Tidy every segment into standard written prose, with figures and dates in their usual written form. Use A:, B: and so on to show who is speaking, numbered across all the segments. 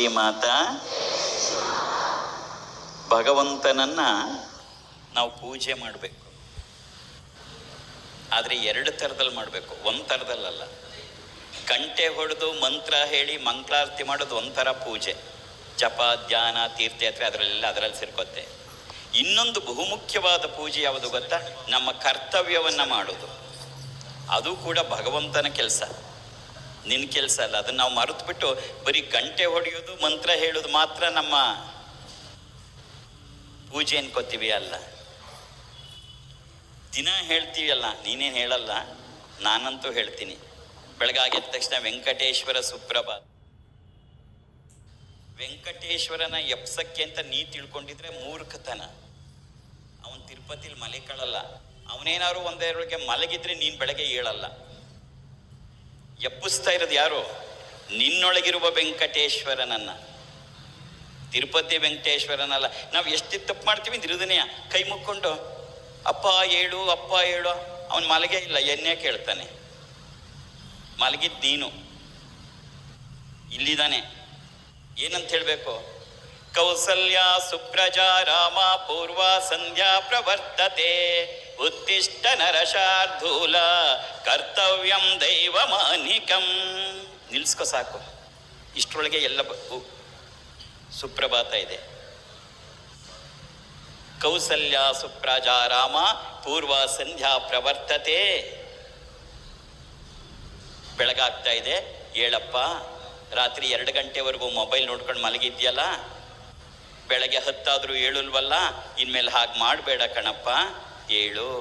A: ಈ ಮಾತಾ ಭಗವಂತನನ್ನ ನಾವು ಪೂಜೆ ಮಾಡಬೇಕು. ಆದರೆ ಎರಡು ಥರದಲ್ಲಿ ಮಾಡಬೇಕು, ಒಂದು ಥರದಲ್ಲಲ್ಲ. ಗಂಟೆ ಹೊಡೆದು ಮಂತ್ರ ಹೇಳಿ ಮಂಗಳಾರತಿ ಮಾಡೋದು ಒಂಥರ ಪೂಜೆ, ಜಪ ಧ್ಯಾನ ತೀರ್ಥಯಾತ್ರೆ ಅದರಲ್ಲಿ ಸೇರ್ಕೊತ್ತೆ. ಇನ್ನೊಂದು ಬಹುಮುಖ್ಯವಾದ ಪೂಜೆ ಯಾವುದು ಗೊತ್ತಾ? ನಮ್ಮ ಕರ್ತವ್ಯವನ್ನು ಮಾಡೋದು. ಅದು ಕೂಡ ಭಗವಂತನ ಕೆಲಸ, ನಿನ್ನ ಕೆಲಸ ಅಲ್ಲ. ಅದನ್ನು ನಾವು ಮರೆತು ಬಿಟ್ಟು ಬರೀ ಗಂಟೆ ಹೊಡೆಯೋದು ಮಂತ್ರ ಹೇಳೋದು ಮಾತ್ರ ನಮ್ಮ ಪೂಜೆ ಅನ್ಕೋತೀವಿ. ಅಲ್ಲ, ದಿನ ಹೇಳ್ತೀವಿ ಅಲ್ಲ, ನೀನೇನು ಹೇಳಲ್ಲ, ನಾನಂತೂ ಹೇಳ್ತೀನಿ. ಬೆಳಗಾಗಿದ್ದ ತಕ್ಷಣ ವೆಂಕಟೇಶ್ವರ ಸುಪ್ರಭಾತ. ವೆಂಕಟೇಶ್ವರನ ಎಪ್ಸಕ್ಕೆ ಅಂತ ನೀ ತಿಳ್ಕೊಂಡಿದ್ರೆ ಮೂರ್ಖತನ. ಅವನು ತಿರುಪತಿಲಿ ಮಲಿಕಳಲ್ಲ. ಅವನೇನಾದ್ರು ಒಂದರೊಳಗೆ ಮಲಗಿದ್ರೆ ನೀನು ಬೆಳಗ್ಗೆ ಏಳಲ್ಲ. ಎಪ್ಪಿಸ್ತಾ ಇರೋದು ಯಾರು? ನಿನ್ನೊಳಗಿರುವ ವೆಂಕಟೇಶ್ವರನನ್ನ, ತಿರುಪತಿ ವೆಂಕಟೇಶ್ವರನಲ್ಲ. ನಾವು ಎಷ್ಟು ತಪ್ಪು ಮಾಡ್ತೀವಿ ದಿನದನೆಯ ಕೈ ಮುಕ್ಕೊಂಡು ಅಪ್ಪ ಹೇಳು ಅಪ್ಪ ಹೇಳು. ಅವನು ಮಲಗೇ ಇಲ್ಲ, ಎನ್ನೇ ಕೇಳ್ತಾನೆ. ಮಲಗಿದ್ದು ನೀನು, ಇಲ್ಲಿದ್ದಾನೆ. ಏನಂತ ಹೇಳಬೇಕು? ಕೌಸಲ್ಯ ಸುಪ್ರಜಾ ರಾಮ ಪೂರ್ವ ಸಂಧ್ಯಾ ಪ್ರವರ್ತತೆ ಉತ್ತಿಷ್ಟ ನರಶಾರ್ಧೂಲ ಕರ್ತವ್ಯಂ ದೈವಮಾನಿಕಂ. ನಿಲ್ಸ್ಕೊ ಸಾಕು, ಇಷ್ಟರೊಳಗೆ ಎಲ್ಲ ಸುಪ್ರಭಾತ ಇದೆ. ಕೌಸಲ್ಯ ಸುಪ್ರಜಾ ರಾಮ ಪೂರ್ವ ಸಂಧ್ಯಾ ಪ್ರವರ್ತತೆ. ಬೆಳಗಾಗ್ತಾ ಇದೆ, ಹೇಳಪ್ಪ. ರಾತ್ರಿ 2 ಗಂಟೆವರೆಗೂ ಮೊಬೈಲ್ ನೋಡ್ಕೊಂಡು ಮಲಗಿದ್ಯಲ್ಲ, ಬೆಳಗ್ಗೆ 10 ಆದರೂ ಏಳುಲ್ವಲ್ಲ, ಇನ್ಮೇಲೆ ಹಾಗೆ ಮಾಡಬೇಡ ಕಣಪ್ಪ, ಹೇಳು.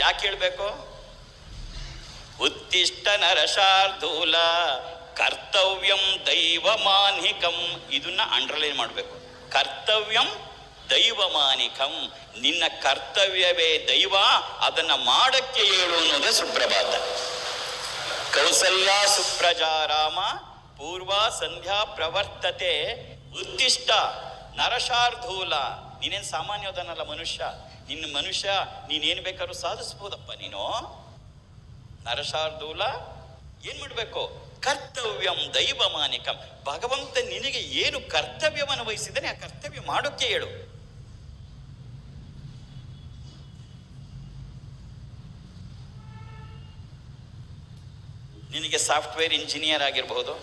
A: ಯಾಕೆ ಹೇಳಬೇಕು? ಉತ್ತಿಷ್ಟ ನರಶಾರ್ಧೂಲ ಕರ್ತವ್ಯಂ ದೈವಮಾನಿಕಂ. ಇದನ್ನ ಅಂಡರ್ಲೈನ್ ಮಾಡಬೇಕು. ಕರ್ತವ್ಯಂ ದೈವಮಾನಿಕಂ. ನಿನ್ನ ಕರ್ತವ್ಯವೇ ದೈವ, ಅದನ್ನ ಮಾಡಕ್ಕೆ ಹೇಳು ಅನ್ನೋದೇ ಸುಪ್ರಭಾತ. ಕೌಸಲ್ಯ ಸುಪ್ರಜಾ ರಾಮ ಪೂರ್ವ ಸಂಧ್ಯಾ ಪ್ರವರ್ತತೆ ಉತ್ತಿಷ್ಟ ನರಶಾರ್ಧೂಲ. ನೀನೇನು ಸಾಮಾನ್ಯದನಲ್ಲ ಮನುಷ್ಯ. ನಿನ್ನ ಮನುಷ್ಯ ನೀನೇನು ಬೇಕಾದ್ರೂ ಸಾಧಿಸ್ಬೋದಪ್ಪ ನೀನು. ನರಶಾರ್ಧೂಲ ಏನ್ ಮಾಡಬೇಕು? ಕರ್ತವ್ಯಂ ದೈವಮಾನಿಕಂ. ಭಗವಂತ ನಿನಗೆ ಏನು ಕರ್ತವ್ಯವನ್ನು ವಹಿಸಿದ್ದಾನೆ ಆ ಕರ್ತವ್ಯ ಮಾಡೋಕ್ಕೆ ಹೇಳು. ನಿನಗೆ ಸಾಫ್ಟ್ವೇರ್ ಇಂಜಿನಿಯರ್ ಆಗಿರಬಹುದು,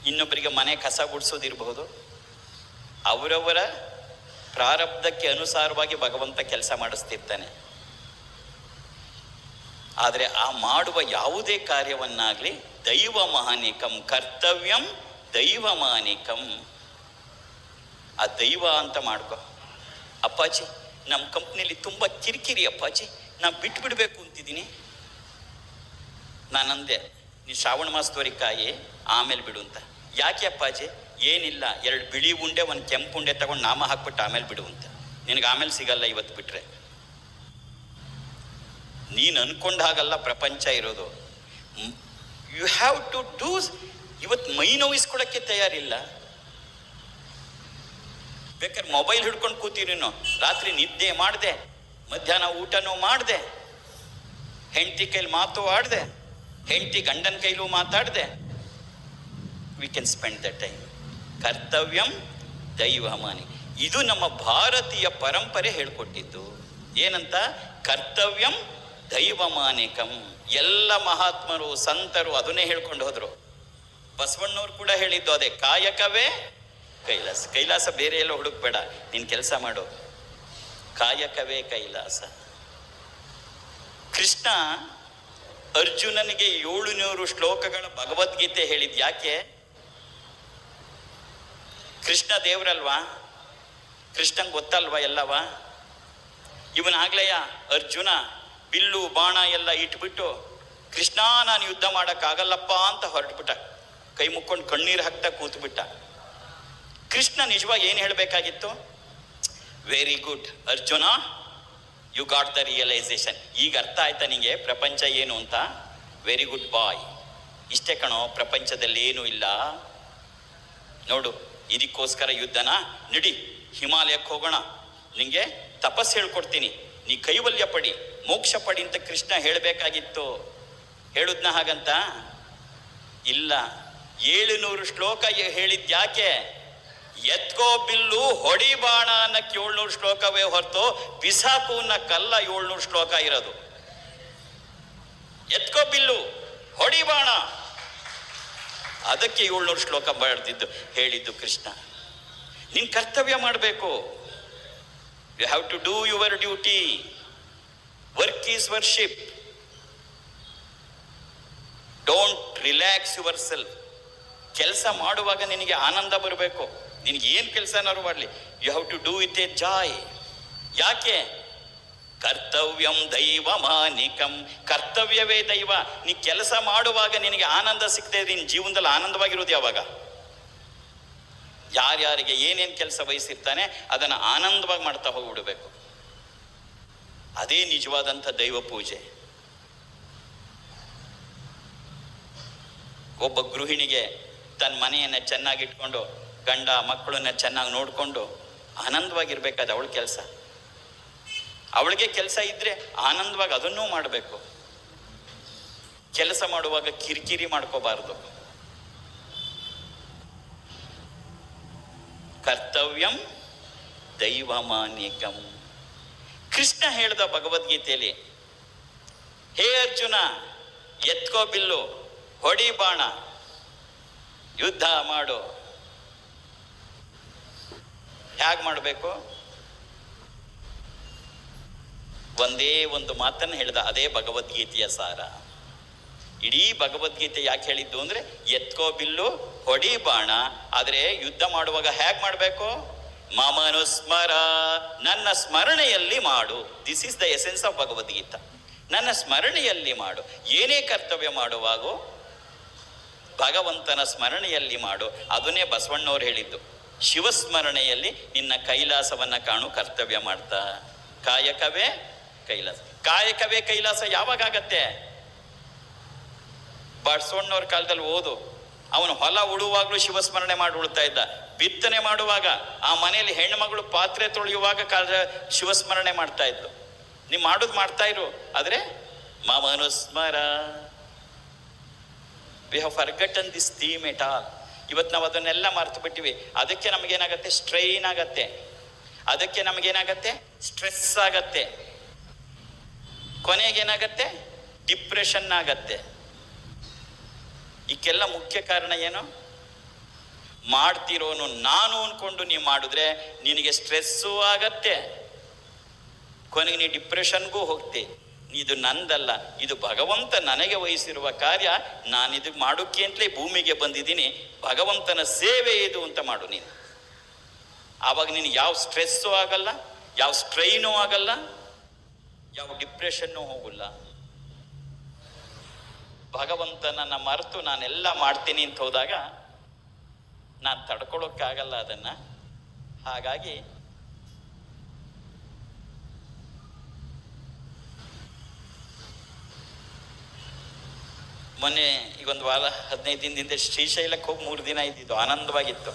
A: ಇನ್ನೊಬ್ಬರಿಗೆ ಮನೆ ಕಸ ಗುಡಿಸೋದಿರಬಹುದು. ಅವರವರ ಪ್ರಾರಬ್ಧಕ್ಕೆ ಅನುಸಾರವಾಗಿ ಭಗವಂತ ಕೆಲಸ ಮಾಡಿಸ್ತಿರ್ತಾನೆ. ಆದರೆ ಆ ಮಾಡುವ ಯಾವುದೇ ಕಾರ್ಯವನ್ನಾಗಲಿ ದೈವಮಾನಿಕಂ, ಕರ್ತವ್ಯಂ ದೈವಮಾನಿಕಂ. ಆ ದೈವ ಅಂತ ಮಾಡ್ಕೊ. ಅಪ್ಪಾಜಿ ನಮ್ಮ ಕಂಪ್ನಿಯಲ್ಲಿ ತುಂಬ ಕಿರಿಕಿರಿ ಅಪ್ಪಾಜಿ, ನಾ ಬಿಟ್ಟು ಬಿಡಬೇಕು ಅಂತಿದ್ದೀನಿ. ನಾನಂದೆ, ನೀನು ಶ್ರಾವಣ ಮಾಸದವರೆಗೆ ಕಾಯಿ, ಆಮೇಲೆ ಬಿಡು ಅಂತ. ಯಾಕೆ ಅಪ್ಪಾಜಿ? ಏನಿಲ್ಲ, 2 ಬಿಳಿ ಉಂಡೆ 1 ಕೆಂಪು ಉಂಡೆ ತಗೊಂಡು ನಾಮ ಹಾಕ್ಬಿಟ್ಟು ಆಮೇಲೆ ಬಿಡು ಅಂತ. ನಿನಗೆ ಆಮೇಲೆ ಸಿಗಲ್ಲ ಇವತ್ತು ಬಿಟ್ರೆ. ನೀನು ಅನ್ಕೊಂಡ ಹಾಗಲ್ಲ ಪ್ರಪಂಚ ಇರೋದು. You have to do. ಇವತ್ತು ಮೈ ನೋವಿಸ್ಕೊಳಕ್ಕೆ ತಯಾರಿಲ್ಲ. ಬೇಕಾದ್ರೆ ಮೊಬೈಲ್ ಹಿಡ್ಕೊಂಡು ಕೂತೀವಿ. ನೀನು ರಾತ್ರಿ ನಿದ್ದೆ ಮಾಡಿದೆ, ಮಧ್ಯಾಹ್ನ ಊಟನೂ ಮಾಡಿದೆ, ಹೆಂಡತಿ ಕೈಲಿ ಮಾತು ಆಡಿದೆ, ಹೆಂಡತಿ ಗಂಡನ ಕೈಲೂ ಮಾತಾಡಿದೆ. We can spend the time. ಕರ್ತವ್ಯಂ ದೈವಮಾನಿ. ಇದು ನಮ್ಮ ಭಾರತೀಯ ಪರಂಪರೆ ಹೇಳ್ಕೊಟ್ಟಿದ್ದು. ಏನಂತ? ಕರ್ತವ್ಯಂ ದೈವಮಾನಿಕಂ. ಎಲ್ಲ ಮಹಾತ್ಮರು ಸಂತರು ಅದನ್ನೇ ಹೇಳ್ಕೊಂಡು ಹೋದ್ರು. ಬಸವಣ್ಣವ್ರು ಕೂಡ ಹೇಳಿದ್ದು ಅದೇ, ಕಾಯಕವೇ ಕೈಲಾಸ. ಕೈಲಾಸ ಬೇರೆ ಎಲ್ಲ ಹುಡುಕ್ಬೇಡ, ನೀನು ಕೆಲಸ ಮಾಡು. ಕಾಯಕವೇ ಕೈಲಾಸ. ಕೃಷ್ಣ ಅರ್ಜುನನಿಗೆ 700 ಶ್ಲೋಕಗಳ ಭಗವದ್ಗೀತೆ ಹೇಳಿದ್ ಯಾಕೆ? ಕೃಷ್ಣ ದೇವರಲ್ವಾ? ಕೃಷ್ಣಂಗೆ ಗೊತ್ತಲ್ವಾ ಎಲ್ಲವಾ? ಇವನಾಗ್ಲೆಯ ಅರ್ಜುನ ಬಿಲ್ಲು ಬಾಣ ಎಲ್ಲ ಇಟ್ಬಿಟ್ಟು, ಕೃಷ್ಣ ನಾನು ಯುದ್ಧ ಮಾಡೋಕ್ಕಾಗಲ್ಲಪ್ಪ ಅಂತ ಹೊರಟ್ಬಿಟ್ಟ. ಕೈ ಮುಕ್ಕೊಂಡು ಕಣ್ಣೀರು ಹಾಕ್ತಾ ಕೂತ್ಬಿಟ್ಟ. ಕೃಷ್ಣ ನಿಜವಾಗಿ ಏನು ಹೇಳಬೇಕಾಗಿತ್ತು? Very good Arjuna, you got the realisation. ಈಗ ಅರ್ಥ ಆಯ್ತಾ ನಿಂಗೆ ಪ್ರಪಂಚ ಏನು ಅಂತ? Very good boy. ಇಷ್ಟೇ ಕಣೋ, ಪ್ರಪಂಚದಲ್ಲಿ ಏನೂ ಇಲ್ಲ ನೋಡು. ಇದಕ್ಕೋಸ್ಕರ ಯುದ್ಧನ ನಡಿ, ಹಿಮಾಲಯಕ್ಕೆ ಹೋಗೋಣ, ನಿಂಗೆ ತಪಸ್ಸು ಹೇಳ್ಕೊಡ್ತೀನಿ, ನೀ ಕೈವಲ್ಯ ಪಡಿ, ಮೋಕ್ಷ ಪಡಿ ಅಂತ ಕೃಷ್ಣ ಹೇಳಬೇಕಾಗಿತ್ತು. ಹೇಳುದ್ನ ಹಾಗಂತ ಇಲ್ಲ. 700 ಶ್ಲೋಕ ಹೇಳಿದ್ಯಾಕೆ? ಎತ್ಕೋ ಬಿಲ್ಲು ಹೊಡಿ ಬಾಣ ಅನ್ನಕ್ಕೆ 700 ಶ್ಲೋಕವೇ ಹೊರತು ಬಿಸಾಕು ಅನ್ನೋ ಕಲ್ಲ 700 ಶ್ಲೋಕ ಇರೋದು. ಎತ್ಕೋ ಬಿಲ್ಲು ಹೊಡಿ ಬಾಣ ಅದಕ್ಕೆ 700 ಶ್ಲೋಕ ಬರೆದಿದ್ದು ಹೇಳಿದ್ದು ಕೃಷ್ಣ. ನಿನ್ ಕರ್ತವ್ಯ ಮಾಡಬೇಕು. You have to do your duty. Work is worship. Don't relax yourself. ಕೆಲಸ ಮಾಡುವಾಗ ನಿನಗೆ ಆನಂದ ಬರಬೇಕು. ನಿನಗೆ ಏನು ಕೆಲಸನಾದ್ರು ಮಾಡಲಿ, you have to do with a joy. ಯಾಕೆ? ಕರ್ತವ್ಯಂ ದೈವ ಮಾನಿಕಂ. ಕರ್ತವ್ಯವೇ ದೈವ. ನೀ ಕೆಲಸ ಮಾಡುವಾಗ ನಿನಗೆ ಆನಂದ ಸಿಗ್ತಾ ಇದೆ. ನಿನ್ನ ಜೀವನದಲ್ಲಿ ಆನಂದವಾಗಿರೋದು ಯಾವಾಗ? ಯಾರ್ಯಾರಿಗೆ ಏನೇನು ಕೆಲಸ ವಹಿಸಿರ್ತಾನೆ ಅದನ್ನು ಆನಂದವಾಗಿ ಮಾಡ್ತಾ ಹೋಗ್ಬಿಡ್ಬೇಕು. ಅದೇ ನಿಜವಾದಂಥ ದೈವ ಪೂಜೆ. ಒಬ್ಬ ಗೃಹಿಣಿಗೆ ತನ್ನ ಮನೆಯನ್ನ ಚೆನ್ನಾಗಿಟ್ಕೊಂಡು ಗಂಡ ಮಕ್ಕಳನ್ನ ಚೆನ್ನಾಗಿ ನೋಡಿಕೊಂಡು ಆನಂದವಾಗಿರ್ಬೇಕಾದ ಅವಳ ಕೆಲಸ. ಅವಳಿಗೆ ಕೆಲಸ ಇದ್ರೆ ಆನಂದವಾಗಿ ಅದನ್ನೂ ಮಾಡಬೇಕು. ಕೆಲಸ ಮಾಡುವಾಗ ಕಿರಿಕಿರಿ ಮಾಡ್ಕೋಬಾರ್ದು. ಕರ್ತವ್ಯಂ ದೈವಮಾನಿಕಂ. ಕೃಷ್ಣ ಹೇಳ್ದ ಭಗವದ್ಗೀತೆಯಲ್ಲಿ, ಹೇ ಅರ್ಜುನ, ಎತ್ಕೋ ಬಿಲ್ಲು, ಹೊಡಿ ಬಾಣ, ಯುದ್ಧ ಮಾಡು. ಹೇಗೆ ಮಾಡಬೇಕು? ಒಂದೇ ಒಂದು ಮಾತನ್ನು ಹೇಳ್ದ. ಅದೇ ಭಗವದ್ಗೀತೆಯ ಸಾರ. ಇಡೀ ಭಗವದ್ಗೀತೆ ಯಾಕೆ ಹೇಳಿದ್ದು ಅಂದ್ರೆ, ಎತ್ಕೋ ಬಿಲ್ಲು, ಹೊಡಿ ಬಾಣ. ಆದರೆ ಯುದ್ಧ ಮಾಡುವಾಗ ಹೇಗೆ ಮಾಡಬೇಕು? ಮಮನುಸ್ಮರ, ನನ್ನ ಸ್ಮರಣೆಯಲ್ಲಿ ಮಾಡು. This is the essence of Bhagavad Gita. ನನ್ನ ಸ್ಮರಣೆಯಲ್ಲಿ ಮಾಡು. ಏನೇ ಕರ್ತವ್ಯ ಮಾಡುವಾಗೋ ಭಗವಂತನ ಸ್ಮರಣೆಯಲ್ಲಿ ಮಾಡು. ಅದನ್ನೇ ಬಸವಣ್ಣವ್ರು ಹೇಳಿದ್ದು. ಶಿವಸ್ಮರಣೆಯಲ್ಲಿ ನಿನ್ನ ಕೈಲಾಸವನ್ನ ಕಾಣು. ಕರ್ತವ್ಯ ಮಾಡ್ತಾ ಕಾಯಕವೇ ಕೈಲಾಸ. ಕಾಯಕವೇ ಕೈಲಾಸ ಯಾವಾಗ ಆಗತ್ತೆ? ಬಸವಣ್ಣವ್ರ ಕಾಲದಲ್ಲಿ ಓದು. ಅವನು ಹೊಲ ಉಳುವಾಗಲೂ ಶಿವಸ್ಮರಣೆ ಮಾಡಿ ಉಳ್ತಾ ಇದ್ದ. ಬಿತ್ತನೆ ಮಾಡುವಾಗ, ಆ ಮನೆಯಲ್ಲಿ ಹೆಣ್ಣುಮಗಳು ಪಾತ್ರೆ ತೊಳೆಯುವಾಗ ಶಿವಸ್ಮರಣೆ ಮಾಡ್ತಾ ಇದ್ಲು. ನೀವು ಮಾಡೋದು ಮಾಡ್ತಾ ಇರು. ಆದರೆ ಮಮನುಸ್ಮರ. We have forgotten this theme at all. ಇವತ್ತು ನಾವು ಅದನ್ನೆಲ್ಲ ಮರ್ತು ಬಿಟ್ಟಿವಿ. ಅದಕ್ಕೆ ನಮಗೇನಾಗತ್ತೆ? ಸ್ಟ್ರೈನ್ ಆಗತ್ತೆ. ಅದಕ್ಕೆ ನಮಗೇನಾಗತ್ತೆ? ಸ್ಟ್ರೆಸ್ ಆಗತ್ತೆ. ಕೊನೆಗೇನಾಗತ್ತೆ? ಡಿಪ್ರೆಷನ್ ಆಗತ್ತೆ. ಇದಕ್ಕೆಲ್ಲ ಮುಖ್ಯ ಕಾರಣ ಏನು? ಮಾಡ್ತಿರೋನು ನಾನು ಅನ್ಕೊಂಡು ನೀವು ಮಾಡಿದ್ರೆ ನಿನಗೆ ಸ್ಟ್ರೆಸ್ಸೂ ಆಗತ್ತೆ, ಕೊನೆಗೆ ನೀ ಡಿಪ್ರೆಷನ್ಗೂ ಹೋಗ್ತಿ. ಇದು ನಂದಲ್ಲ, ಇದು ಭಗವಂತ ನನಗೆ ವಹಿಸಿರುವ ಕಾರ್ಯ. ನಾನಿದು ಮಾಡೋಕ್ಕೆ ಅಂತಲೇ ಭೂಮಿಗೆ ಬಂದಿದ್ದೀನಿ. ಭಗವಂತನ ಸೇವೆ ಇದು ಅಂತ ಮಾಡು ನೀನು. ಆವಾಗ ನಿನಗೆ ಯಾವ ಸ್ಟ್ರೆಸ್ಸೂ ಆಗಲ್ಲ, ಯಾವ ಸ್ಟ್ರೈನೂ ಆಗಲ್ಲ, ಯಾವ ಡಿಪ್ರೆಷನ್ನೂ ಹೋಗಲ್ಲ. ಭಗವಂತನನ್ನ ಮರೆತು ನಾನೆಲ್ಲ ಮಾಡ್ತೀನಿ ಅಂತ ಹೋದಾಗ ನಾನು ತಡ್ಕೊಳ್ಳೋಕ್ಕಾಗಲ್ಲ ಅದನ್ನು. ಹಾಗಾಗಿ ಮೊನ್ನೆ ಈಗ ಒಂದು ವಾರ 15 ದಿನದಿಂದ ಶ್ರೀಶೈಲಕ್ಕೆ ಹೋಗಿ 3 ದಿನ ಇದ್ದಿದ್ದು. ಆನಂದವಾಗಿತ್ತು.